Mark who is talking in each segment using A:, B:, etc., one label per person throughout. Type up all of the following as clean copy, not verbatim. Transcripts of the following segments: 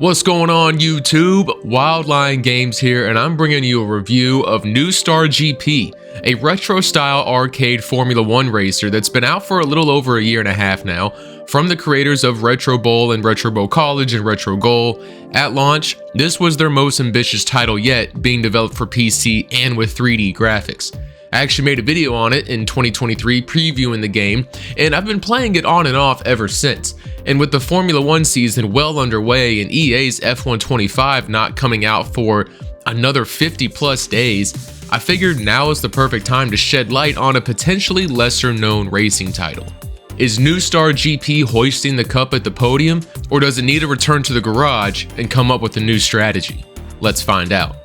A: What's going on YouTube? WildLion Games here, and I'm bringing you a review of New Star GP, a retro-style arcade Formula 1 racer that's been out for a little over a year and a half now, from the creators of Retro Bowl and Retro Bowl College and Retro Goal. At launch, this was their most ambitious title yet, being developed for PC and with 3D graphics. I actually made a video on it in 2023 previewing the game, and I've been playing it on and off ever since. And with the Formula 1 season well underway and EA's F125 not coming out for another 50 plus days, I figured now is the perfect time to shed light on a potentially lesser known racing title. Is New Star GP hoisting the cup at the podium, or does it need to return to the garage and come up with a new strategy? Let's find out.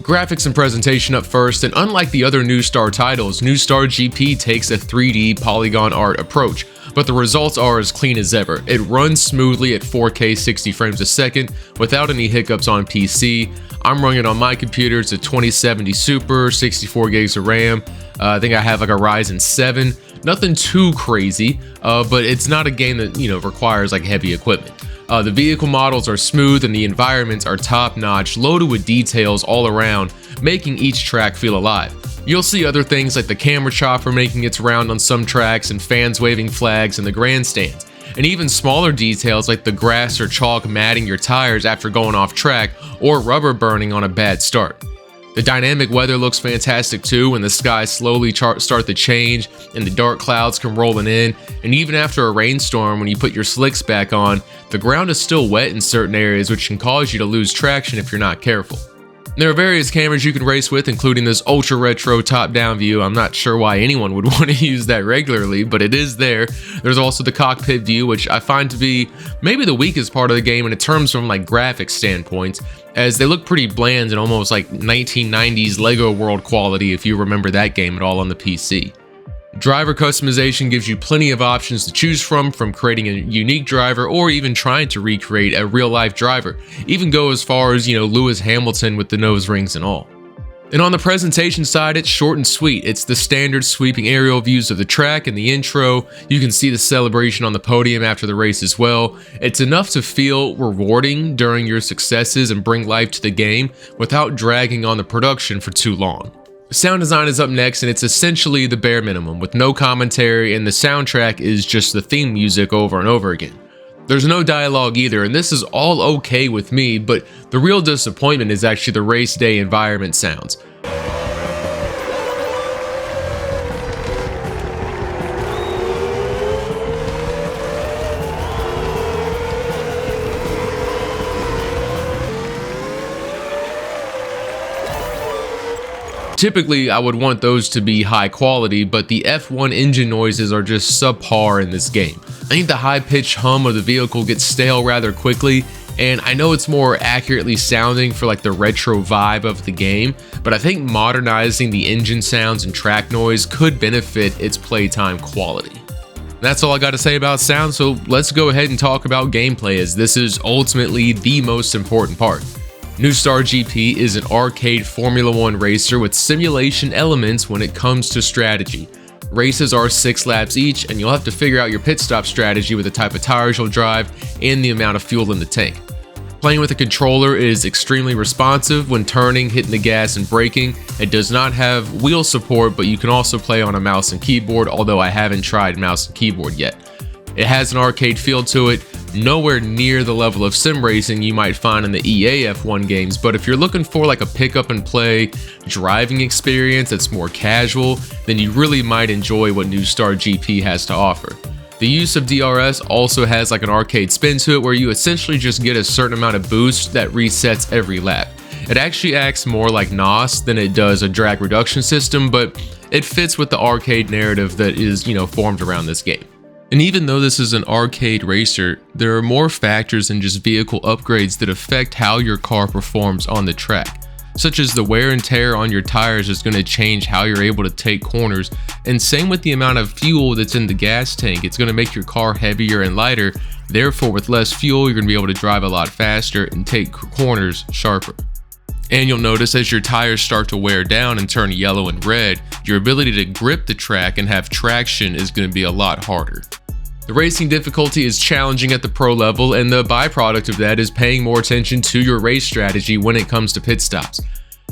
A: Graphics and presentation up first, and unlike the other New Star titles, New Star GP takes a 3D polygon art approach, but the results are as clean as ever. It runs smoothly at 4K 60 frames a second without any hiccups on PC. I'm running it on my computer. It's a 2070 Super, 64 gigs of RAM. I think I have like a Ryzen 7. Nothing too crazy, but it's not a game that, requires like heavy equipment. The vehicle models are smooth and the environments are top-notch, loaded with details all around, making each track feel alive. You'll see other things like the camera chopper making its round on some tracks and fans waving flags in the grandstands, and even smaller details like the grass or chalk matting your tires after going off track or rubber burning on a bad start. The dynamic weather looks fantastic too when the skies slowly start to change and the dark clouds come rolling in, and even after a rainstorm when you put your slicks back on, the ground is still wet in certain areas, which can cause you to lose traction if you're not careful. There are various cameras you can race with, including this ultra retro top-down view. I'm not sure why anyone would want to use that regularly, but it is there. There's also the cockpit view, which I find to be maybe the weakest part of the game in terms from like graphics standpoints, as they look pretty bland and almost like 1990s Lego World quality if you remember that game at all on the PC. Driver customization gives you plenty of options to choose from creating a unique driver or even trying to recreate a real-life driver. Even go as far as, Lewis Hamilton with the nose rings and all. And on the presentation side, it's short and sweet. It's the standard sweeping aerial views of the track and the intro. You can see the celebration on the podium after the race as well. It's enough to feel rewarding during your successes and bring life to the game without dragging on the production for too long. Sound design is up next, and it's essentially the bare minimum with no commentary, and the soundtrack is just the theme music over and over again. There's no dialogue either, and this is all okay with me, but the real disappointment is actually the race day environment sounds. Typically, I would want those to be high quality, but the F1 engine noises are just subpar in this game. I think the high-pitched hum of the vehicle gets stale rather quickly, and I know it's more accurately sounding for like the retro vibe of the game, but I think modernizing the engine sounds and track noise could benefit its playtime quality. That's all I got to say about sound, so let's go ahead and talk about gameplay, as this is ultimately the most important part. New Star GP is an arcade Formula 1 racer with simulation elements when it comes to strategy. Races are 6 laps each, and you'll have to figure out your pit stop strategy with the type of tires you'll drive and the amount of fuel in the tank. Playing with a controller is extremely responsive when turning, hitting the gas, and braking. It does not have wheel support, but you can also play on a mouse and keyboard, although I haven't tried mouse and keyboard yet. It has an arcade feel to it, nowhere near the level of sim racing you might find in the EA F1 games, but if you're looking for like a pick up and play driving experience that's more casual, then you really might enjoy what New Star GP has to offer. The use of DRS also has like an arcade spin to it, where you essentially just get a certain amount of boost that resets every lap. It actually acts more like NOS than it does a drag reduction system, but it fits with the arcade narrative that is, formed around this game. And even though this is an arcade racer, there are more factors than just vehicle upgrades that affect how your car performs on the track, such as the wear and tear on your tires is going to change how you're able to take corners, and same with the amount of fuel that's in the gas tank. It's going to make your car heavier and lighter, therefore with less fuel you're going to be able to drive a lot faster and take corners sharper. And you'll notice as your tires start to wear down and turn yellow and red, your ability to grip the track and have traction is going to be a lot harder. The racing difficulty is challenging at the pro level, and the byproduct of that is paying more attention to your race strategy when it comes to pit stops.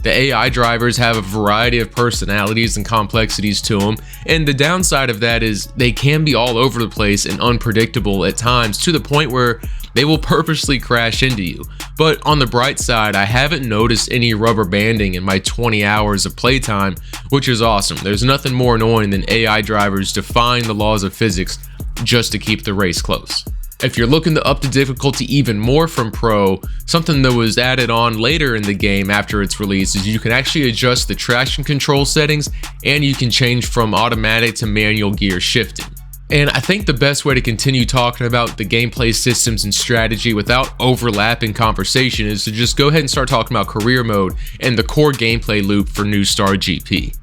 A: The AI drivers have a variety of personalities and complexities to them, and the downside of that is they can be all over the place and unpredictable at times, to the point where they will purposely crash into you. But on the bright side, I haven't noticed any rubber banding in my 20 hours of playtime, which is awesome. There's nothing more annoying than AI drivers defying the laws of physics just to keep the race close. If you're looking to up the difficulty even more from Pro, something that was added on later in the game after its release is you can actually adjust the traction control settings, and you can change from automatic to manual gear shifting. And I think the best way to continue talking about the gameplay systems and strategy without overlapping conversation is to just go ahead and start talking about career mode and the core gameplay loop for New Star GP.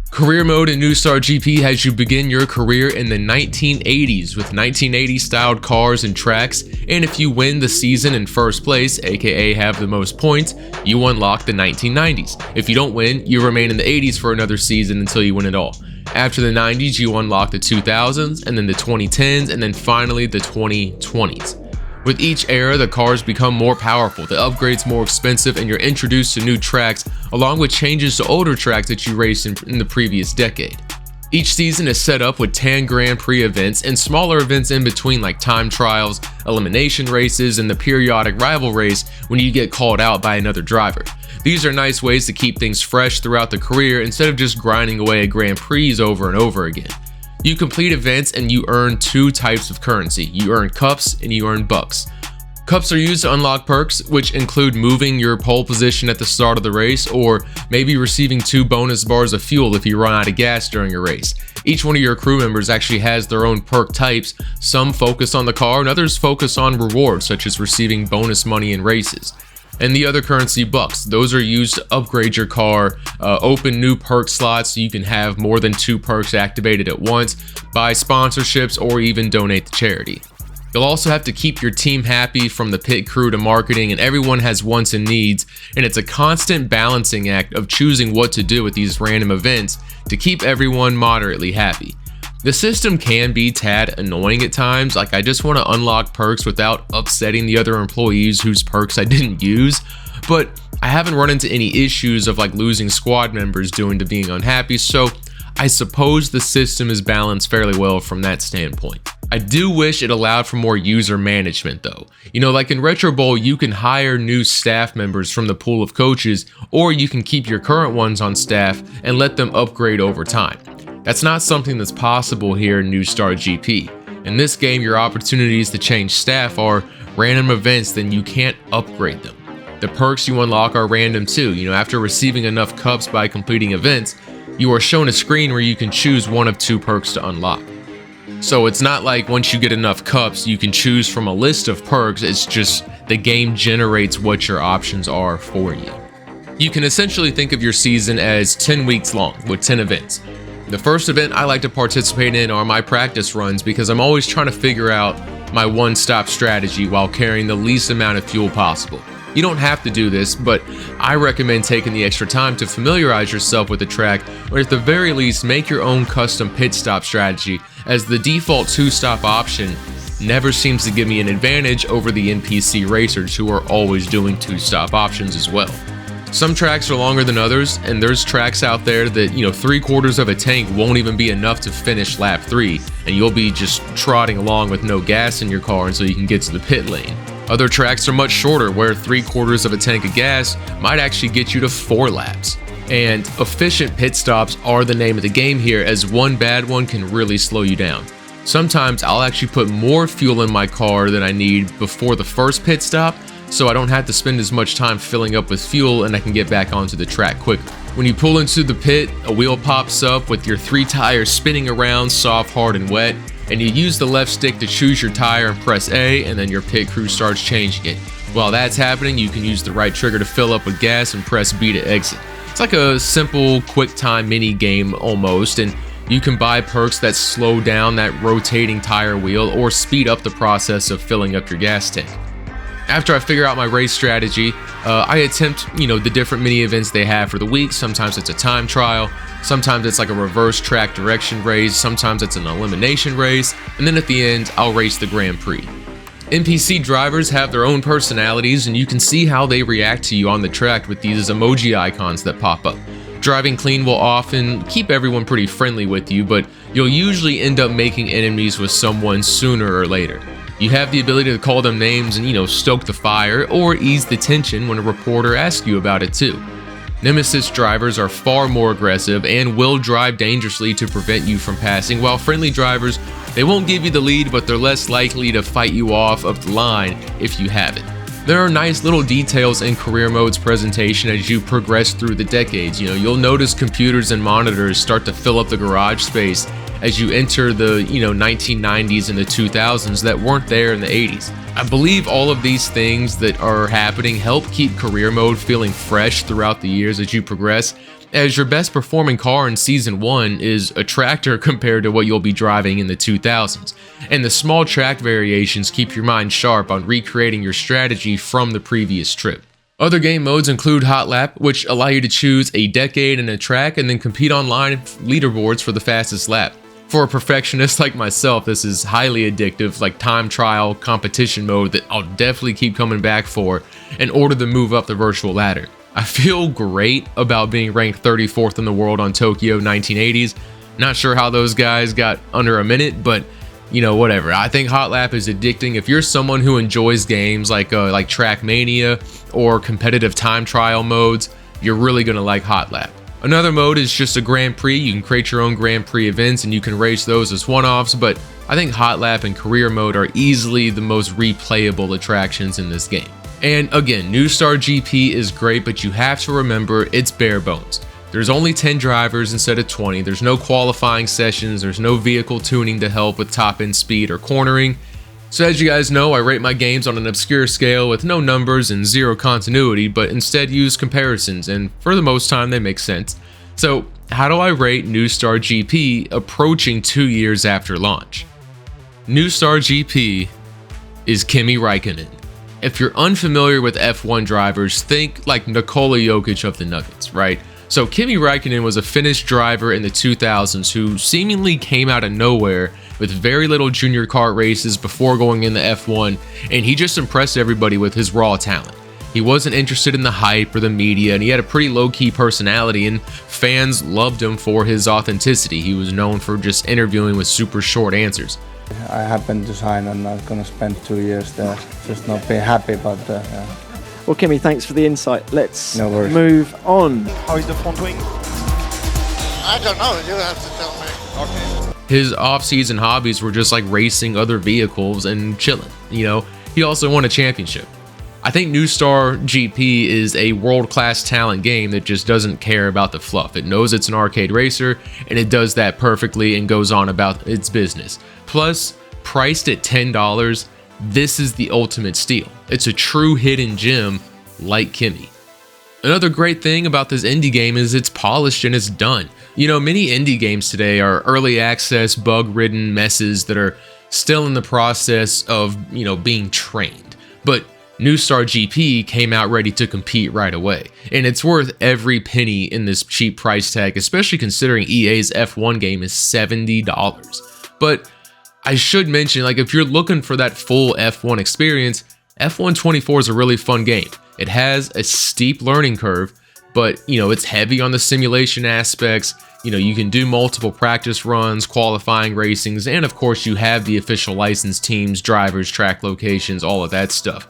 A: Career mode in New Star GP has you begin your career in the 1980s with 1980 styled cars and tracks, and if you win the season in first place, aka have the most points, you unlock the 1990s. If you don't win, you remain in the 80s for another season until you win it all. After the 90s, you unlock the 2000s, and then the 2010s, and then finally the 2020s. With each era, the cars become more powerful, the upgrades more expensive, and you're introduced to new tracks, along with changes to older tracks that you raced in the previous decade. Each season is set up with 10 Grand Prix events and smaller events in between, like time trials, elimination races, and the periodic rival race when you get called out by another driver. These are nice ways to keep things fresh throughout the career instead of just grinding away at Grand Prix over and over again. You complete events and you earn two types of currency. You earn cups and you earn bucks. Cups are used to unlock perks, which include moving your pole position at the start of the race, or maybe receiving 2 bonus bars of fuel if you run out of gas during a race. Each one of your crew members actually has their own perk types. Some focus on the car and others focus on rewards, such as receiving bonus money in races. And the other currency, bucks, those are used to upgrade your car, open new perk slots so you can have more than 2 perks activated at once, buy sponsorships, or even donate to charity. You'll also have to keep your team happy, from the pit crew to marketing, and everyone has wants and needs, and it's a constant balancing act of choosing what to do with these random events to keep everyone moderately happy. The system can be tad annoying at times, like I just want to unlock perks without upsetting the other employees whose perks I didn't use, but I haven't run into any issues of like losing squad members due to being unhappy, so I suppose the system is balanced fairly well from that standpoint. I do wish it allowed for more user management though. You know, like in Retro Bowl, you can hire new staff members from the pool of coaches, or you can keep your current ones on staff and let them upgrade over time. That's not something that's possible here in New Star GP. In this game, your opportunities to change staff are random events, then you can't upgrade them. The perks you unlock are random too. You know, after receiving enough cups by completing events, you are shown a screen where you can choose one of 2 perks to unlock. So it's not like once you get enough cups, you can choose from a list of perks. It's just the game generates what your options are for you. You can essentially think of your season as 10 weeks long with 10 events. The first event I like to participate in are my practice runs, because I'm always trying to figure out my one-stop strategy while carrying the least amount of fuel possible. You don't have to do this, but I recommend taking the extra time to familiarize yourself with the track, or at the very least make your own custom pit stop strategy, as the default 2-stop option never seems to give me an advantage over the NPC racers who are always doing 2-stop options as well. Some tracks are longer than others, and there's tracks out there that, 3/4 of a tank won't even be enough to finish lap 3, and you'll be just trotting along with no gas in your car until you can get to the pit lane. Other tracks are much shorter, where 3/4 of a tank of gas might actually get you to 4 laps. And efficient pit stops are the name of the game here, as one bad one can really slow you down. Sometimes I'll actually put more fuel in my car than I need before the first pit stop, so I don't have to spend as much time filling up with fuel and I can get back onto the track quicker. When you pull into the pit, a wheel pops up with your 3 tires spinning around, soft, hard, and wet, and you use the left stick to choose your tire and press A, and then your pit crew starts changing it. While that's happening, you can use the right trigger to fill up with gas and press B to exit. It's like a simple quick time mini game almost, and you can buy perks that slow down that rotating tire wheel or speed up the process of filling up your gas tank. After I figure out my race strategy, I attempt, the different mini events they have for the week. Sometimes it's a time trial, sometimes it's like a reverse track direction race, sometimes it's an elimination race, and then at the end, I'll race the Grand Prix. NPC drivers have their own personalities, and you can see how they react to you on the track with these emoji icons that pop up. Driving clean will often keep everyone pretty friendly with you, but you'll usually end up making enemies with someone sooner or later. You have the ability to call them names and, stoke the fire or ease the tension when a reporter asks you about it too. Nemesis drivers are far more aggressive and will drive dangerously to prevent you from passing, while friendly drivers, they won't give you the lead, but they're less likely to fight you off of the line if you have it. There are nice little details in career mode's presentation as you progress through the decades. You'll notice computers and monitors start to fill up the garage space as you enter the 1990s and the 2000s that weren't there in the 80s. I believe all of these things that are happening help keep career mode feeling fresh throughout the years as you progress, as your best performing car in season 1 is a tractor compared to what you'll be driving in the 2000s, and the small track variations keep your mind sharp on recreating your strategy from the previous trip. Other game modes include Hot Lap, which allow you to choose a decade and a track and then compete online leaderboards for the fastest lap. For a perfectionist like myself, this is highly addictive, like time trial competition mode that I'll definitely keep coming back for in order to move up the virtual ladder. I feel great about being ranked 34th in the world on Tokyo 1980s. Not sure how those guys got under a minute, but whatever. I think Hot Lap is addicting. If you're someone who enjoys games like Trackmania or competitive time trial modes, you're really gonna like Hot Lap. Another mode is just a Grand Prix. You can create your own Grand Prix events and you can race those as one-offs, but I think Hot Lap and Career Mode are easily the most replayable attractions in this game. And again, New Star GP is great, but you have to remember it's bare bones. There's only 10 drivers instead of 20, there's no qualifying sessions, there's no vehicle tuning to help with top-end speed or cornering. So as you guys know, I rate my games on an obscure scale with no numbers and zero continuity, but instead use comparisons, and for the most time they make sense. So how do I rate New Star GP approaching 2 years after launch? New Star GP is Kimi Räikkönen. If you're unfamiliar with F1 drivers, think like Nikola Jokic of the Nuggets, right? So Kimi Räikkönen was a Finnish driver in the 2000s who seemingly came out of nowhere with very little junior kart races before going into F1, and he just impressed everybody with his raw talent. He wasn't interested in the hype or the media, and he had a pretty low-key personality, and fans loved him for his authenticity. He was known for just interviewing with super short answers.
B: I happened to sign and I'm gonna spend 2 years there, just not being happy about that. Yeah.
C: Well, Kimi, thanks for the insight. Let's
B: No
C: move on.
D: How is the front wing?
E: I don't know, you have to tell me.
D: Okay.
A: His off-season hobbies were just like racing other vehicles and chilling. He also won a championship. I think New Star GP is a world-class talent game that just doesn't care about the fluff. It knows it's an arcade racer, and it does that perfectly and goes on about its business. Plus, priced at $10, this is the ultimate steal. It's a true hidden gem like Kimi. Another great thing about this indie game is it's polished and it's done. Many indie games today are early access, bug-ridden messes that are still in the process of, being trained. But New Star GP came out ready to compete right away, and it's worth every penny in this cheap price tag, especially considering EA's F1 game is $70. But I should mention, if you're looking for that full F1 experience, F1 24 is a really fun game. It has a steep learning curve, but it's heavy on the simulation aspects. You can do multiple practice runs, qualifying racings, and of course you have the official licensed teams, drivers, track locations, all of that stuff.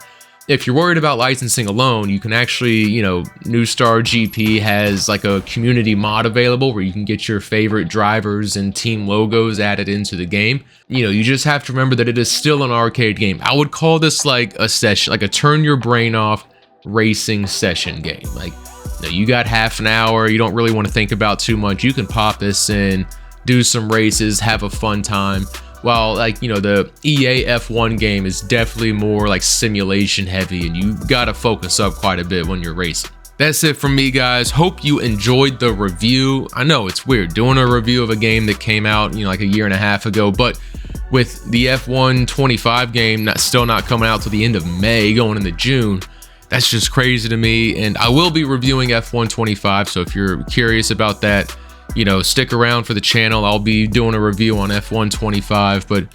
A: If you're worried about licensing alone, you can actually, New Star GP has like a community mod available where you can get your favorite drivers and team logos added into the game. You just have to remember that it is still an arcade game. I would call this like a session, like a turn your brain off racing session game. You got half an hour, you don't really want to think about too much. You can pop this in, do some races, have a fun time. While the EA F1 game is definitely more like simulation heavy, and you gotta focus up quite a bit when you're racing. That's it from me, guys. Hope you enjoyed the review. I know it's weird doing a review of a game that came out like a year and a half ago, but with the F1 25 game still not coming out till the end of May, going into June. That's just crazy to me. And I will be reviewing F1 25, so if you're curious about that, you know, stick around for the channel. I'll be doing a review on F1 25. But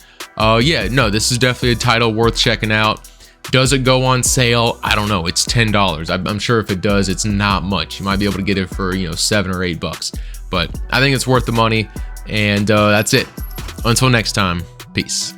A: yeah, no, this is definitely a title worth checking out. Does it go on sale? I don't know. It's $10. I'm sure if it does, it's not much. You might be able to get it for, you know, $7 or $8. But I think it's worth the money. And that's it. Until next time, peace.